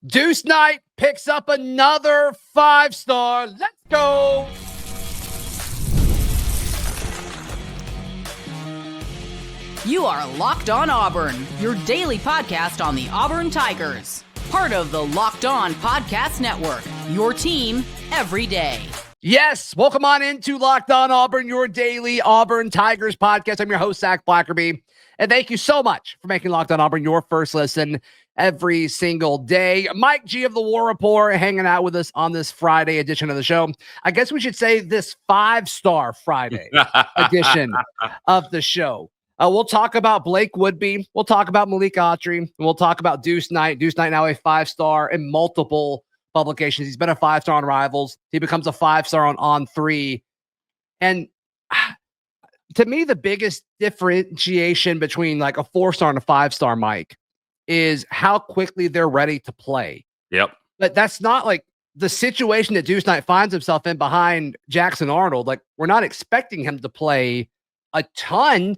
Deuce Knight picks up another 5-star. Let's go. You are Locked On Auburn, your daily podcast on the Auburn Tigers. Part of the Locked On Podcast Network, your team every day. Yes, welcome on into Locked On Auburn, your daily Auburn Tigers podcast. I'm your host, Zac Blackerby, and thank you so much for making Locked On Auburn your first listen every single day. Mike G of the War Rapport hanging out with us on this Friday edition of the show. I guess we should say this 5-star Friday edition of the show. We'll talk about Blake Woodby. We'll talk about Malik Autry. And we'll talk about Deuce Knight. Deuce Knight now a 5-star in multiple publications. He's been a 5-star on Rivals. He becomes a 5-star on On3. And to me, the biggest differentiation between like a 4-star and a 5-star, Mike, is how quickly they're ready to play. Yep. But that's not like the situation that Deuce Knight finds himself in behind Jackson Arnold. Like, we're not expecting him to play a ton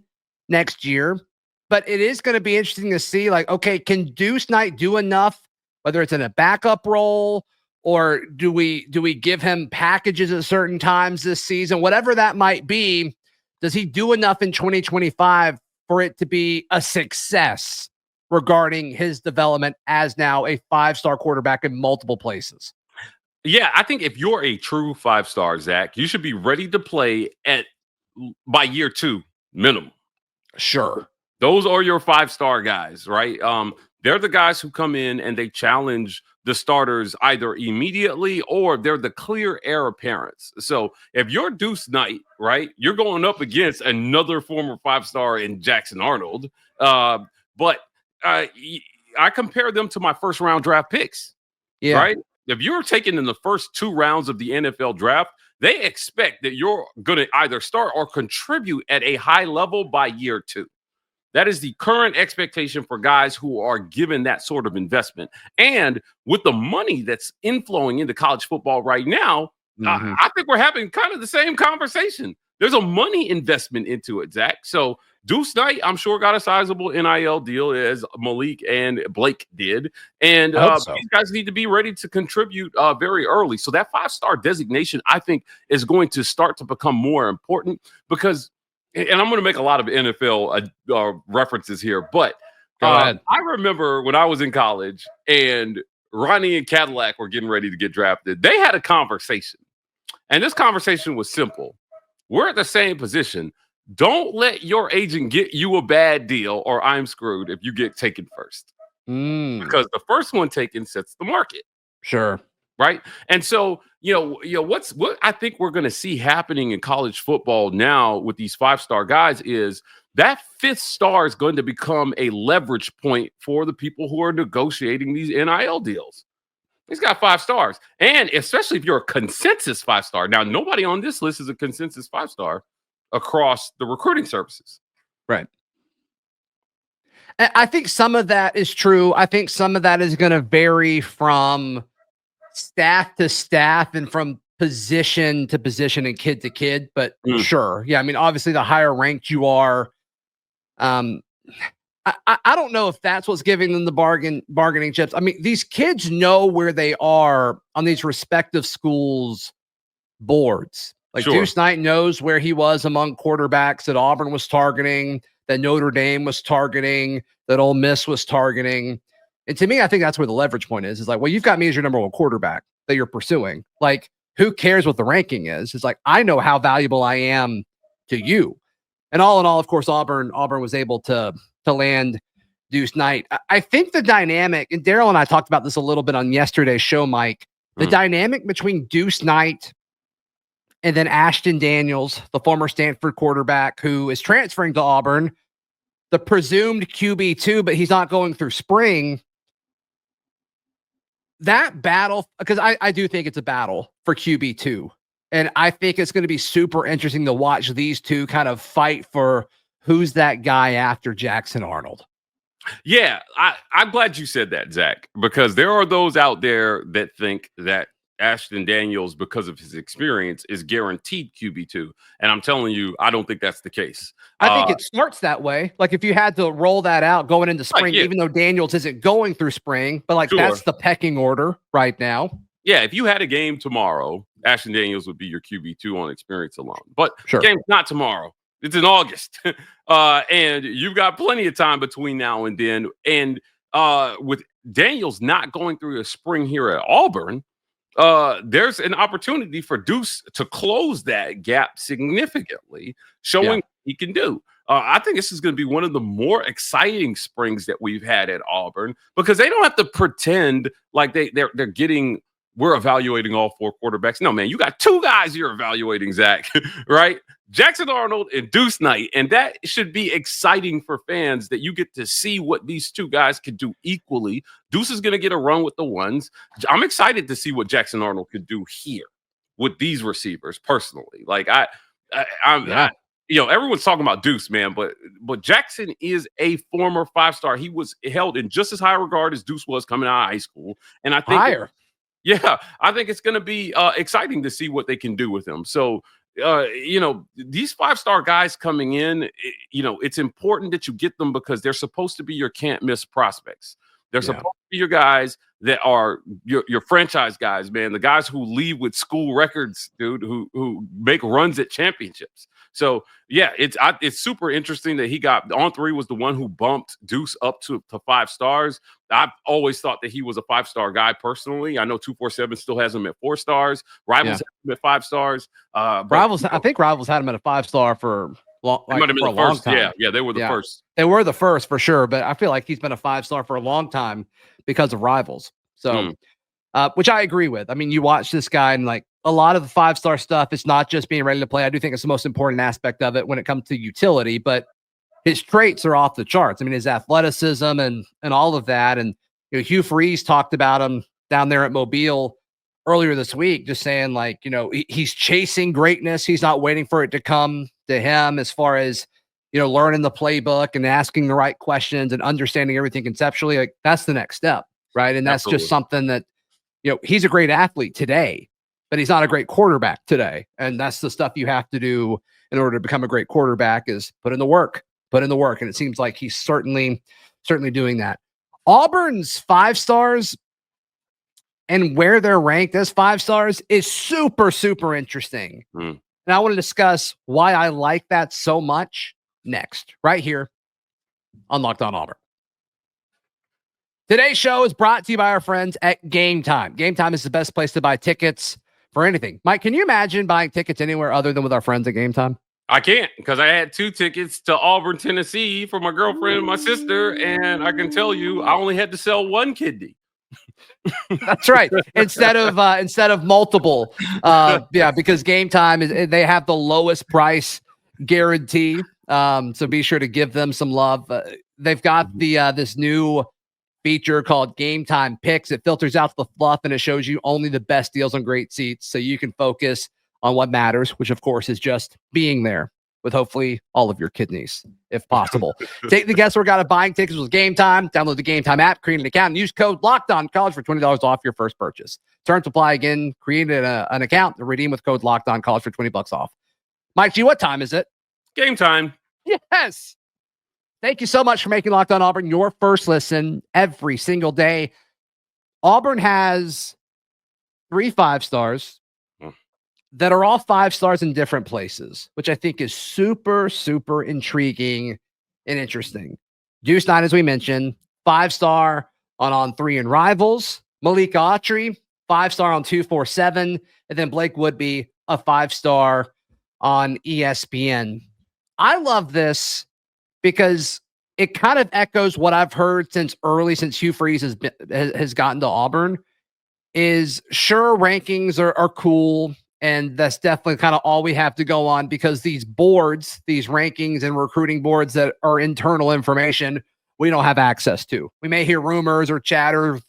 next year, but it is going to be interesting to see, like, okay, can Deuce Knight do enough, whether it's in a backup role or do we give him packages at certain times this season, whatever that might be. Does he do enough in 2025 for it to be a success regarding his development as now a 5-star quarterback in multiple places? Yeah, I think if you're a true 5-star, Zach, you should be ready to play by year 2 minimum. Sure. Those are your 5-star guys, right? They're the guys who come in and they challenge the starters either immediately or they're the clear heir apparents. So if you're Deuce Knight, right, you're going up against another former 5-star in Jackson Arnold. But I compare them to my first-round draft picks, right? If you're taken in the first 2 rounds of the NFL draft, they expect that you're going to either start or contribute at a high level by year 2. That is the current expectation for guys who are given that sort of investment. And with the money that's inflowing into college football right now, I think we're having kind of the same conversation. There's a money investment into it, Zach. So Deuce Knight, I'm sure, got a sizable NIL deal as Malik and Blake did. And these guys need to be ready to contribute very early. So that 5-star designation, I think, is going to start to become more important because, and I'm going to make a lot of NFL references here, but I remember when I was in college and Ronnie and Cadillac were getting ready to get drafted, they had a conversation. And this conversation was simple. We're at the same position. Don't let your agent get you a bad deal or I'm screwed if you get taken first. Because the first one taken sets the market. Sure. Right. And so, what I think we're going to see happening in college football now with these 5-star guys is that 5th star is going to become a leverage point for the people who are negotiating these NIL deals. He's got 5 stars. And especially if you're a consensus 5-star. Now, nobody on this list is a consensus 5-star across the recruiting services. Right. And I think some of that is true. I think some of that is going to vary from staff to staff and from position to position and kid to kid. But sure. Yeah. I mean, obviously the higher ranked you are, I don't know if that's what's giving them the bargaining chips. I mean, these kids know where they are on these respective schools' boards. Like Deuce Knight knows where he was among quarterbacks that Auburn was targeting, that Notre Dame was targeting, that Ole Miss was targeting. And to me, I think that's where the leverage point is like, well, you've got me as your number 1 quarterback that you're pursuing. Like, who cares what the ranking is? It's like, I know how valuable I am to you. And all in all, of course, Auburn was able to land Deuce Knight. I think the dynamic, and Daryl and I talked about this a little bit on yesterday's show, Mike, the dynamic between Deuce Knight and then Ashton Daniels, the former Stanford quarterback who is transferring to Auburn, the presumed QB2, but he's not going through spring. That battle, because I do think it's a battle for QB2. And I think it's going to be super interesting to watch these two kind of fight for who's that guy after Jackson Arnold. Yeah, I'm glad you said that, Zach, because there are those out there that think that Ashton Daniels, because of his experience, is guaranteed QB2. And I'm telling you, I don't think that's the case. I think it starts that way. Like if you had to roll that out going into spring, yeah. even though Daniels isn't going through spring, but like that's the pecking order right now. Yeah, if you had a game tomorrow, Ashton Daniels would be your QB2 on experience alone. But the game's not tomorrow. It's in August. And you've got plenty of time between now and then. And with Daniels not going through a spring here at Auburn, there's an opportunity for Deuce to close that gap significantly, showing what he can do. I think this is going to be one of the more exciting springs that we've had at Auburn, because they don't have to pretend like they're getting, we're evaluating all 4 quarterbacks. No, man, you got 2 guys you're evaluating, Zach, right? Jackson Arnold and Deuce Knight. And that should be exciting for fans, that you get to see what these 2 guys can do equally. Deuce is going to get a run with the ones. I'm excited to see what Jackson Arnold could do here with these receivers personally. Like everyone's talking about Deuce, man, but Jackson is a former 5-star. He was held in just as high regard as Deuce was coming out of high school. And I think higher. I think it's going to be exciting to see what they can do with him. So, these 5-star guys coming in, it's important that you get them, because they're supposed to be your can't miss prospects. They're supposed to be your guys that are your franchise guys, man. The guys who leave with school records, dude, who make runs at championships. So it's super interesting that he got Autry was the one who bumped Deuce up to 5 stars. I've always thought that he was a 5-star guy personally. I know 247 still has him at 4 stars. Rivals have him at 5 stars. I think Rivals had him at a 5-star for long. Like, might have been the first. Time. Yeah, they were the first. They were the first for sure, but I feel like he's been a 5-star for a long time because of Rivals. So, which I agree with. I mean, you watch this guy and like a lot of the 5-star stuff, it's not just being ready to play. I do think it's the most important aspect of it when it comes to utility, but his traits are off the charts. I mean, his athleticism and all of that. And Hugh Freeze talked about him down there at Mobile earlier this week, just saying like, he's chasing greatness. He's not waiting for it to come to him, as far as, learning the playbook and asking the right questions and understanding everything conceptually. Like that's the next step. Right. And that's just something that, he's a great athlete today, but he's not a great quarterback today. And that's the stuff you have to do in order to become a great quarterback, is put in the work. And it seems like he's certainly doing that. Auburn's 5 stars and where they're ranked as 5 stars is super, super interesting. And I want to discuss why I like that so much next, right here on Locked On Auburn. Today's show is brought to you by our friends at Game Time. Game Time is the best place to buy tickets for anything. Mike, can you imagine buying tickets anywhere other than with our friends at Game Time? I can't, because I had 2 tickets to Auburn, Tennessee for my girlfriend and my sister, and I can tell you I only had to sell 1 kidney. That's right. Instead of multiple. Because Game Time they have the lowest price guarantee. So be sure to give them some love. They've got this new feature called Game Time Picks. It filters out the fluff and it shows you only the best deals on great seats, so you can focus on what matters, which of course is just being there with hopefully all of your kidneys, if possible. Take the guesswork out of buying tickets with Game Time. Download the Game Time app, create an account, and use code LOCKEDONCollege for $20 off your first purchase. Terms apply. Again, create an account and redeem with code LOCKEDONCollege for $20 off. Mike G, what time is it? Game time. Yes. Thank you so much for making Locked On Auburn your first listen every single day. Auburn has 3 5 stars that are all 5 stars in different places, which I think is super, super intriguing and interesting. Deuce Knight, as we mentioned, 5-star on 3 and Rivals. Malik Autry, 5-star on 247. And then Blake Woodby, a 5-star on ESPN. I love this because it kind of echoes what I've heard since Hugh Freeze has gotten to Auburn. Is sure, rankings are cool, and that's definitely kind of all we have to go on, because these boards, these rankings and recruiting boards that are internal information, we don't have access to. We may hear rumors or chatter,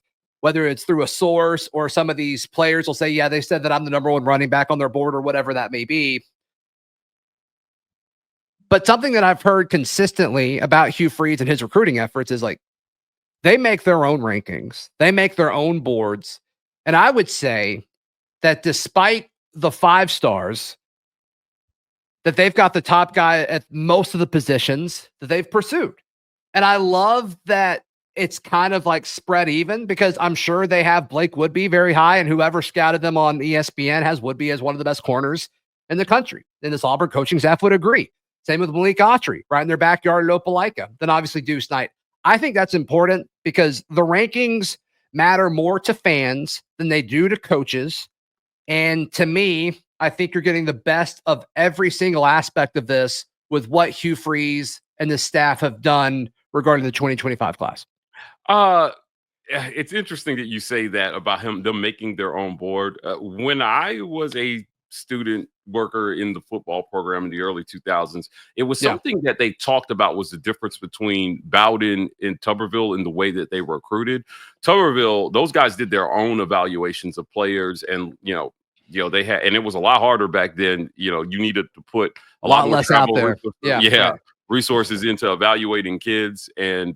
whether it's through a source or some of these players will say, yeah, they said that I'm the number 1 running back on their board, or whatever that may be. But something that I've heard consistently about Hugh Freeze and his recruiting efforts is like, they make their own rankings. They make their own boards. And I would say that despite the 5 stars, that they've got the top guy at most of the positions that they've pursued. And I love that it's kind of like spread even, because I'm sure they have Blake Woodby very high, and whoever scouted them on ESPN has Woodby as one of the best corners in the country. And this Auburn coaching staff would agree. Same with Malik Autry, right in their backyard at Opelika. Then obviously Deuce Knight. I think that's important because the rankings matter more to fans than they do to coaches. And to me, I think you're getting the best of every single aspect of this with what Hugh Freeze and the staff have done regarding the 2025 class. It's interesting that you say that about them making their own board. When I was a student worker in the football program in the early 2000s, it was something that they talked about was the difference between Bowden and Tuberville in the way that they recruited. Tuberville, those guys did their own evaluations of players, and they had, and it was a lot harder back then. You needed to put a lot more less out there. Right. Resources into evaluating kids, and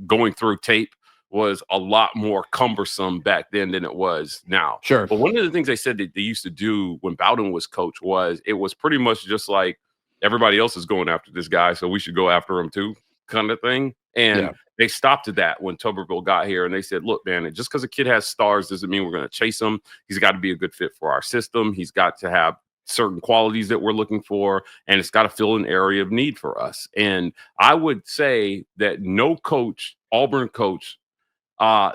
going through tape was a lot more cumbersome back then than it was now. Sure. But one of the things they said that they used to do when Bowden was coach was it was pretty much just like everybody else is going after this guy, so we should go after him too, kind of thing. And they stopped at that when Tuberville got here, and they said, look, man, just because a kid has stars doesn't mean we're going to chase him. He's got to be a good fit for our system. He's got to have certain qualities that we're looking for, and it's got to fill an area of need for us. And I would say that no coach, Auburn coach,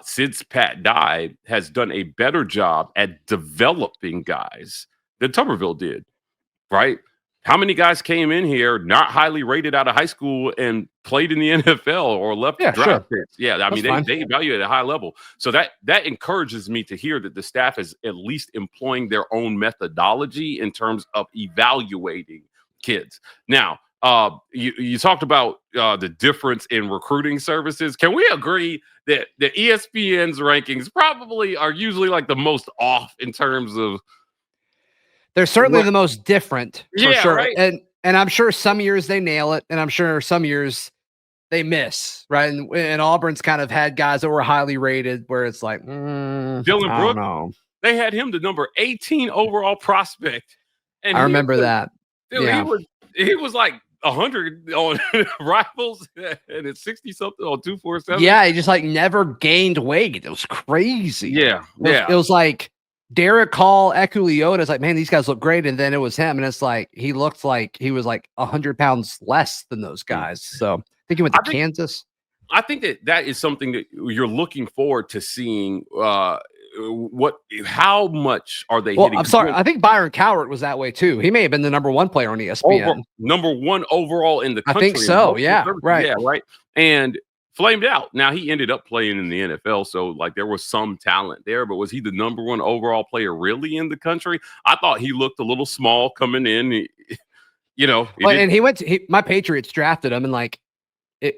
since Pat died, has done a better job at developing guys than Tuberville did, right? How many guys came in here not highly rated out of high school and played in the NFL or left draft picks? Yeah, I mean, they evaluate at a high level. So that encourages me to hear that the staff is at least employing their own methodology in terms of evaluating kids. Now, you talked about the difference in recruiting services. Can we agree that the ESPN's rankings probably are usually like the most off in terms of? They're certainly the most different, for sure. Right. And I'm sure some years they nail it, and I'm sure some years they miss, right? And Auburn's kind of had guys that were highly rated where it's like, Dylan I Brooks, don't know. They had him the number 18 overall prospect. And I remember that. Dude, he was like 100 on Rivals, and it's 60 something on 247. Yeah, he just like never gained weight. It was crazy. Yeah, it was like Derek Hall, Ekuliota is like, man, these guys look great. And then it was him. And it's like, he looked like he was like 100 pounds less than those guys. So I think he went to Kansas. I think that is something that you're looking forward to seeing. How much are they hitting? I'm sorry. I think Byron Cowart was that way too. He may have been the number 1 player on ESPN. Number 1 overall in the country. I think so. Yeah. Right. Yeah. Right. And flamed out. Now he ended up playing in the NFL, so like there was some talent there, but was he the number 1 overall player really in the country? I thought he looked a little small coming in. And he went to my Patriots drafted him, and like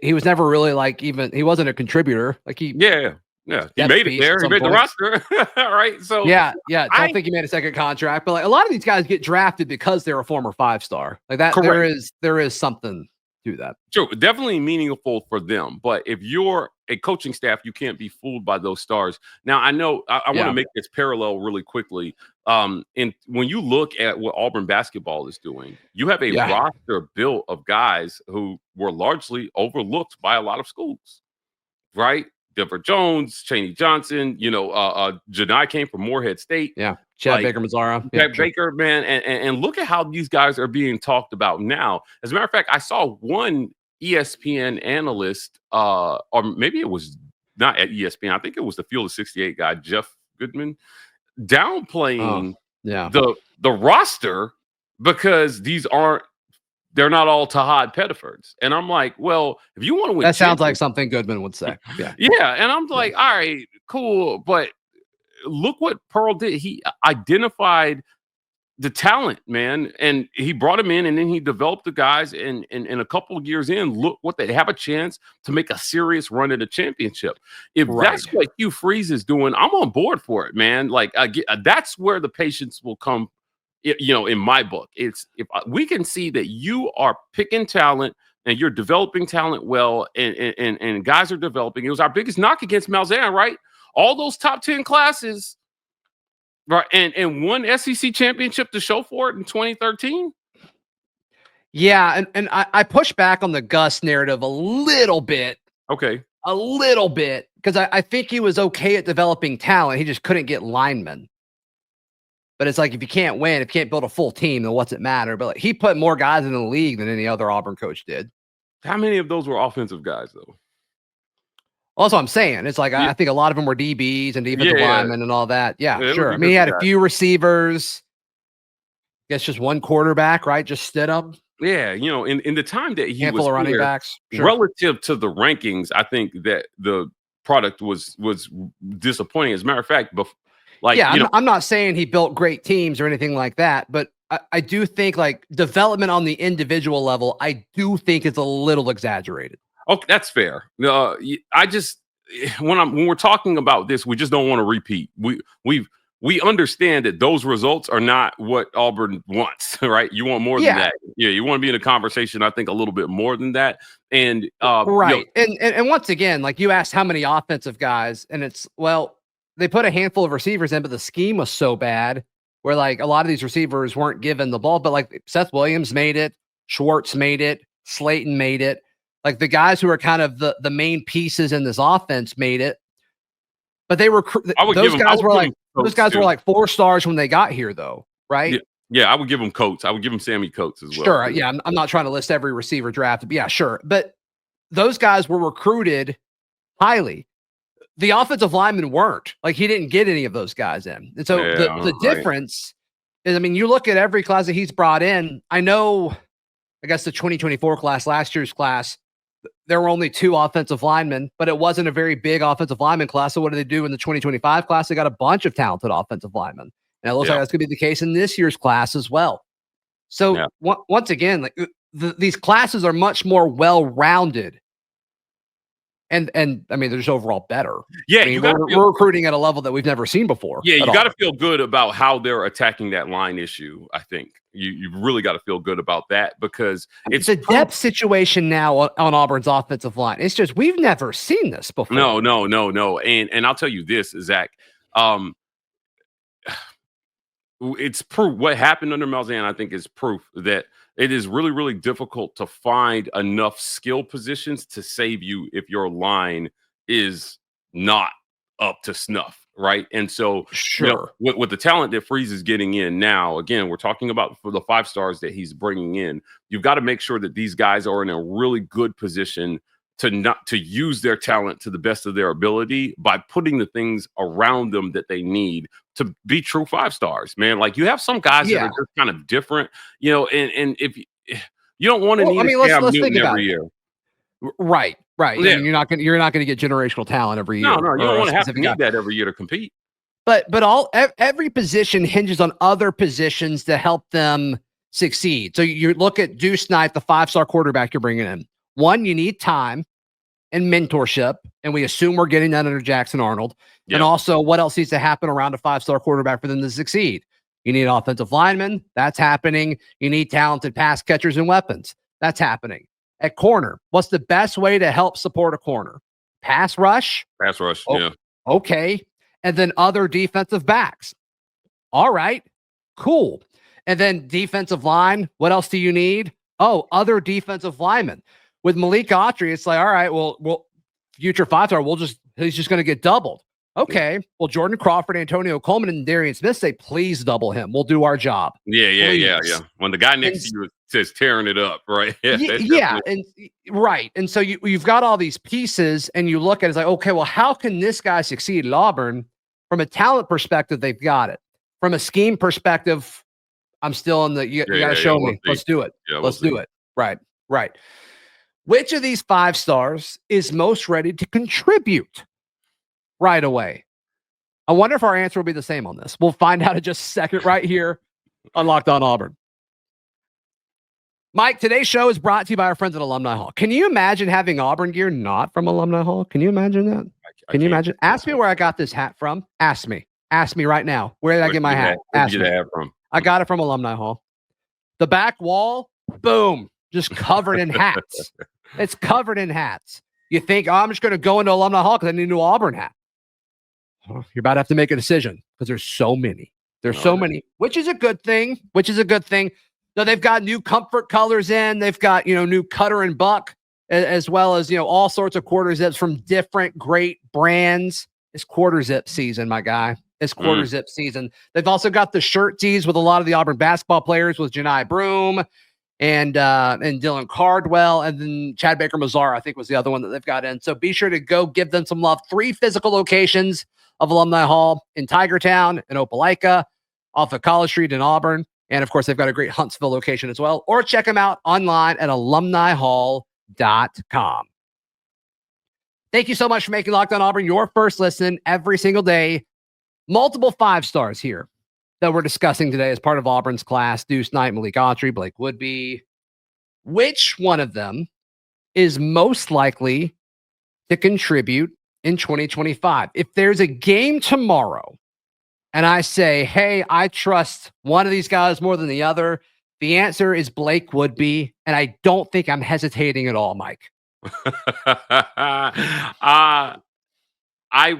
he was never really like he wasn't a contributor. Like he made it there. He made the roster. Right. So I don't think he made a second contract, but like a lot of these guys get drafted because they're a former 5-star. Like that. Correct. There is something to that. Sure, definitely meaningful for them. But if you're a coaching staff, you can't be fooled by those stars. Now, I know I want to make this parallel really quickly. And when you look at what Auburn basketball is doing, you have a roster built of guys who were largely overlooked by a lot of schools, right? Denver Jones, Chaney Johnson, Janai came from Morehead State. Yeah. Chad Baker-Mazara. Chad Baker, man. And look at how these guys are being talked about now. As a matter of fact, I saw one ESPN analyst, or maybe it was not at ESPN. I think it was the Field of 68 guy, Jeff Goodman, downplaying the roster because they're not all Tahad Pettifords. And I'm like, well, if you want to win, that sounds like something Goodman would say. Yeah. Yeah. And I'm like, all right, cool. But look what Pearl did. He identified the talent, man. And he brought him in, and then he developed the guys. And a couple of years in, look what they have a chance to make a serious run at a championship. If that's what Hugh Freeze is doing, I'm on board for it, man. Like that's where the patience will come. In my book, it's if we can see that you are picking talent and you're developing talent well, and guys are developing. It was our biggest knock against Malzahn, right? all those top 10 classes, right? And one SEC championship to show for it in 2013. Yeah, and I push back on the Gus narrative a little bit. Okay. A little bit, because I think he was okay at developing talent. He just couldn't get linemen. But it's like, if you can't win, if you can't build a full team, then what's it matter? But like, he put more guys in the league than any other Auburn coach did. How many of those were offensive guys, though? Well, that's what I'm saying. It's like, I think a lot of them were DBs and defensive linemen and all that. Yeah, sure. I mean, he had a few receivers. I guess just one quarterback, right? Just Stidham. Yeah, in the time that he was running backs, relative to the rankings, I think that the product was disappointing. As a matter of fact, I'm not saying he built great teams or anything like that, but I do think like development on the individual level, I do think it's a little exaggerated. Okay, that's fair. I just when we're talking about this, we just don't want to repeat. We understand that those results are not what Auburn wants, right? You want more than that. Yeah, you want to be in a conversation, I think, a little bit more than that. And right. And once again, like you asked how many offensive guys, and it's, well, they put a handful of receivers in, but the scheme was so bad where like a lot of these receivers weren't given the ball. But like Seth Williams made it, Schwartz made it, Slayton made it. Like the guys who are kind of the main pieces in this offense made it. But they were those guys were like 4 stars when they got here, though, right? Yeah, I would give them Coates. I would give them Sammy Coates as well. Sure, yeah, I'm not trying to list every receiver drafted, but yeah, sure. But those guys were recruited highly. The offensive linemen weren't. Like, he didn't get any of those guys in. And so the difference is, I mean, you look at every class that he's brought in. I know, I guess the 2024 class, last year's class, there were only 2 offensive linemen, but it wasn't a very big offensive lineman class. So what do they do in the 2025 class? They got a bunch of talented offensive linemen. And it looks like that's going to be the case in this year's class as well. So once again, like these classes are much more well-rounded. And I mean, they're just overall better. Yeah, I mean, we're recruiting at a level that we've never seen before. Yeah, you got to feel good about how they're attacking that line issue. I think you really got to feel good about that, because it's a depth situation now on Auburn's offensive line. It's just, we've never seen this before. No. And I'll tell you this, Zach. It's proof. What happened under Malzahn, I think, is proof that it is really, really difficult to find enough skill positions to save you if your line is not up to snuff, right? And so, with the talent that Freeze is getting in now, again, we're talking about for the 5 stars that he's bringing in, you've got to make sure that these guys are in a really good position to use their talent to the best of their ability by putting the things around them that they need to be true 5 stars, man. Like, you have some guys that are just kind of different, and if you don't want to let's think about every year. Right. Yeah. I mean, you're not going to get generational talent every year. No, you don't want to have to need that every year to compete. But every position hinges on other positions to help them succeed. So you look at Deuce Knight, the 5-star quarterback you're bringing in. One, you need time and mentorship, and we assume we're getting that under Jackson Arnold. Yep. And also, what else needs to happen around a 5-star quarterback for them to succeed? You need offensive linemen. That's happening. You need talented pass catchers and weapons. That's happening. At corner, what's the best way to help support a corner? Pass rush? Pass rush, yeah. Okay. And then other defensive backs. All right, cool. And then defensive line, what else do you need? Oh, other defensive linemen. With Malik Autry, it's like, all right, well, future 5-star, he's just going to get doubled. Okay. Well, Jordan Crawford, Antonio Coleman, and Darian Smith say, please double him. We'll do our job. Yeah. When the guy next to you says tearing it up, right? And so you've got all these pieces, and you look at it, it's like, okay, well, how can this guy succeed at Auburn? From a talent perspective, they've got it. From a scheme perspective, I'm still in the, you got to show me. Let's do it. Let's do it. Right. Which of these 5 stars is most ready to contribute right away? I wonder if our answer will be the same on this. We'll find out in just a second right here on Locked On Auburn. Mike, today's show is brought to you by our friends at Alumni Hall. Can you imagine having Auburn gear not from Alumni Hall? Can you imagine that? Can you imagine? Ask me where I got this hat from. Ask me right now. Where did I get my hat? Ask me. I got it from Alumni Hall. The back wall, boom, just covered in hats. It's covered in hats. You think, I'm just going to go into Alumni Hall because I need a new Auburn hat. you're about to have to make a decision because there's so many. There's so many, which is a good thing. So they've got new comfort colors in. They've got, new Cutter and Buck, as well as, all sorts of quarter zips from different great brands. It's quarter zip season, my guy. It's quarter zip season. They've also got the shirt tees with a lot of the Auburn basketball players, with Janai Broom and Dylan Cardwell, and then Chad Baker Mazar, I think, was the other one that they've got in. So be sure to go give them some love. 3 physical locations of Alumni Hall: in Tigertown, in Opelika, off of College Street in Auburn. And of course, they've got a great Huntsville location as well. Or check them out online at alumnihall.com. Thank you so much for making Locked On Auburn your first listen every single day. Multiple 5 stars here that we're discussing today as part of Auburn's class: Deuce Knight, Malik Autry, Blake Woodby. Which one of them is most likely to contribute in 2025? If there's a game tomorrow and I say, hey, I trust one of these guys more than the other, the answer is Blake Woodby, and I don't think I'm hesitating at all, Mike. I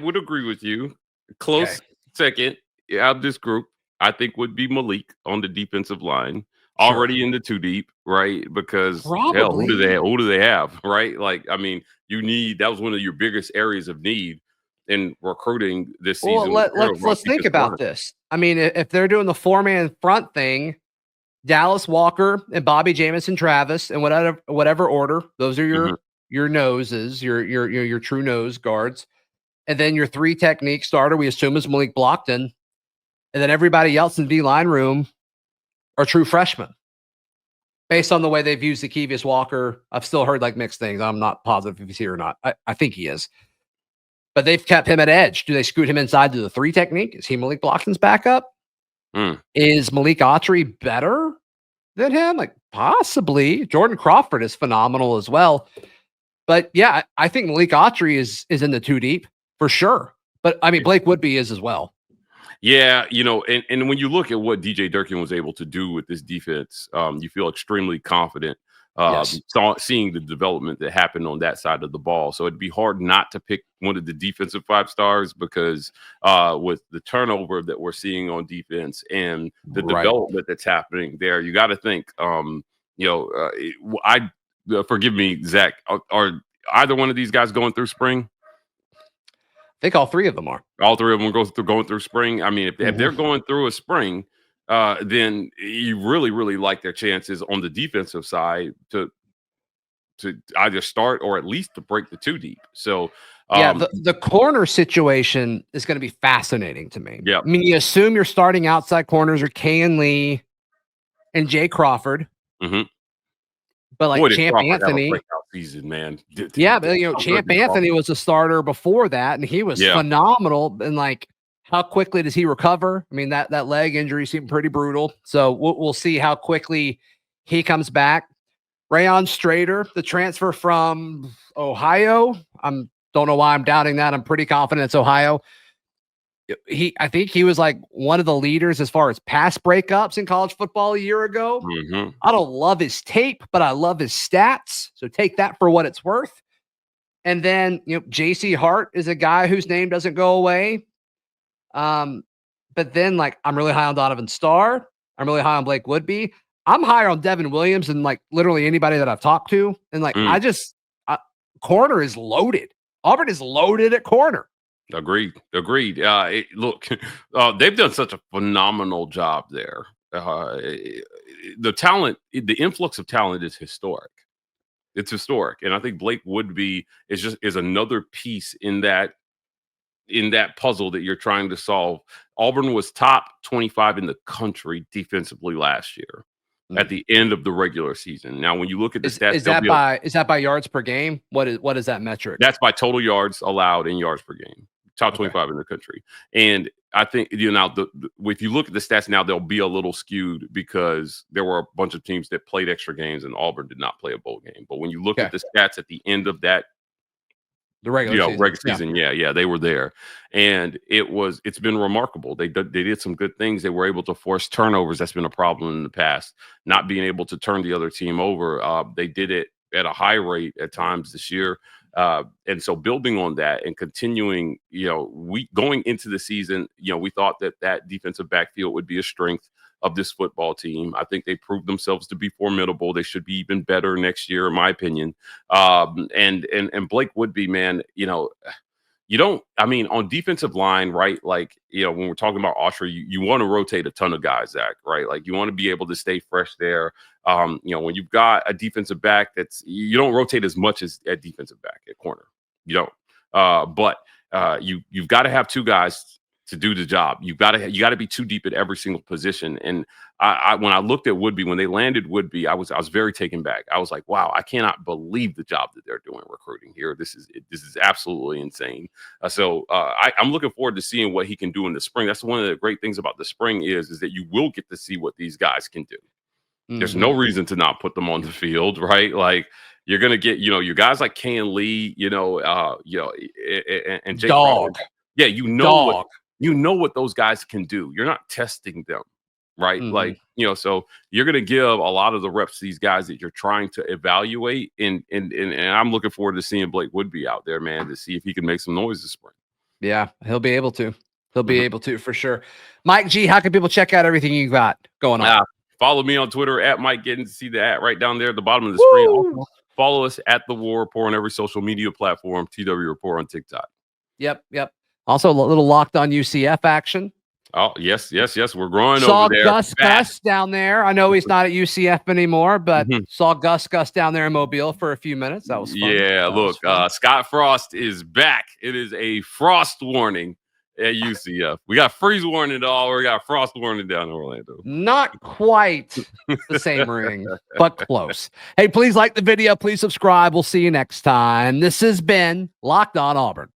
would agree with you. Close second out of this group, I think, would be Malik on the defensive line. Already in the 2 deep, right? Because hell, who do they have, right? Like, I mean, that was one of your biggest areas of need in recruiting this season. Well, let's think about this. I mean, if they're doing the 4-man front thing, Dallas Walker and Bobby Jamison Travis, and whatever order, those are your noses, your true nose guards, and then your 3 technique starter, we assume, is Malik Blockton, and then everybody else in the D-line room are true freshmen. Based on the way they've used Zakevious Walker, I've still heard mixed things. I'm not positive if he's here or not. I think he is. But they've kept him at edge. Do they scoot him inside to the 3 technique? Is he Malik Blockton's backup? Is Malik Autry better than him? Possibly. Jordan Crawford is phenomenal as well. But yeah, I think Malik Autry is in the 2 deep for sure. But I mean, Blake Woodby is as well. Yeah, and when you look at what DJ Durkin was able to do with this defense, you feel extremely confident seeing the development that happened on that side of the ball. So it'd be hard not to pick one of the defensive 5 stars because with the turnover that we're seeing on defense and the development that's happening there, you got to think, forgive me, Zach, are either one of these guys going through spring? I think all 3 of them are. All 3 of them going through spring. I mean, if they're going through a spring, then you really, really like their chances on the defensive side to either start or at least to break the 2 deep. So the corner situation is going to be fascinating to me. Yeah, I mean, you assume your starting outside corners are Kayan Lee and Jay Crawford. But Champ Anthony, season, man. Yeah, but Champ Anthony was a starter before that, and he was phenomenal. And how quickly does he recover? I mean, that leg injury seemed pretty brutal. So we'll see how quickly he comes back. Rayon Strader, the transfer from Ohio. Don't know why I'm doubting that. I'm pretty confident it's Ohio. I think he was one of the leaders as far as pass breakups in college football a year ago. I don't love his tape, but I love his stats. So take that for what it's worth. And then, JC Hart is a guy whose name doesn't go away. But then I'm really high on Donovan Starr. I'm really high on Blake Woodby. I'm higher on Devin Williams than literally anybody that I've talked to. And corner is loaded. Auburn is loaded at corner. Agreed. Look, they've done such a phenomenal job there. The talent, the influx of talent is historic. It's historic, and I think Blake Woodby is another piece in that puzzle that you're trying to solve. Auburn was top 25 in the country defensively last year at the end of the regular season. Now, when you look at the stats, is that by yards per game? What is that metric? That's by total yards allowed in yards per game. Top 25 in the country. And I think, if you look at the stats now, they'll be a little skewed because there were a bunch of teams that played extra games and Auburn did not play a bowl game. But when you look at the stats at the end of that, the regular season, they were there. And it's been remarkable. They did some good things. They were able to force turnovers. That's been a problem in the past, not being able to turn the other team over. They did it at a high rate at times this year. And so building on that and continuing, we going into the season, we thought that defensive backfield would be a strength of this football team. I think they proved themselves to be formidable. They should be even better next year, in my opinion. And Blake Woodby, man, on defensive line, right? Like, when we're talking about Autry, you want to rotate a ton of guys, Zach, right? Like you want to be able to stay fresh there. When you've got a defensive back you don't rotate as much as at defensive back at corner. You don't. But you've got to have two guys to do the job. You got to be too deep at every single position. And when I looked at Woodby, when they landed Woodby, I was very taken back. I was like, wow, I cannot believe the job that they're doing recruiting here. This is absolutely insane. So I'm looking forward to seeing what he can do in the spring. That's one of the great things about the spring is that you will get to see what these guys can do. Mm-hmm. There's no reason to not put them on the field, right? Like you're gonna get, your guys like Can Lee, and Jake Dog. Yeah, what those guys can do. You're not testing them, right? Mm-hmm. Like, so you're going to give a lot of the reps to these guys that you're trying to evaluate. And I'm looking forward to seeing Blake Woodby out there, man, to see if he can make some noise this spring. Yeah, he'll be able to. He'll be able to for sure. Mike G, how can people check out everything you got going on? Follow me on Twitter at Mike Getting to see that right down there at the bottom of the screen. Also, follow us at the War Rapport on every social media platform, TW Report on TikTok. Yep. Also, a little Locked On UCF action. Oh, yes. We're growing saw over there. Gus down there. I know he's not at UCF anymore, but saw Gus down there in Mobile for a few minutes. That was fun. Yeah, look, Scott Frost is back. It is a frost warning at UCF. We got freeze warning at all. We got frost warning down in Orlando. Not quite the same ring, but close. Hey, please like the video. Please subscribe. We'll see you next time. This has been Locked On Auburn.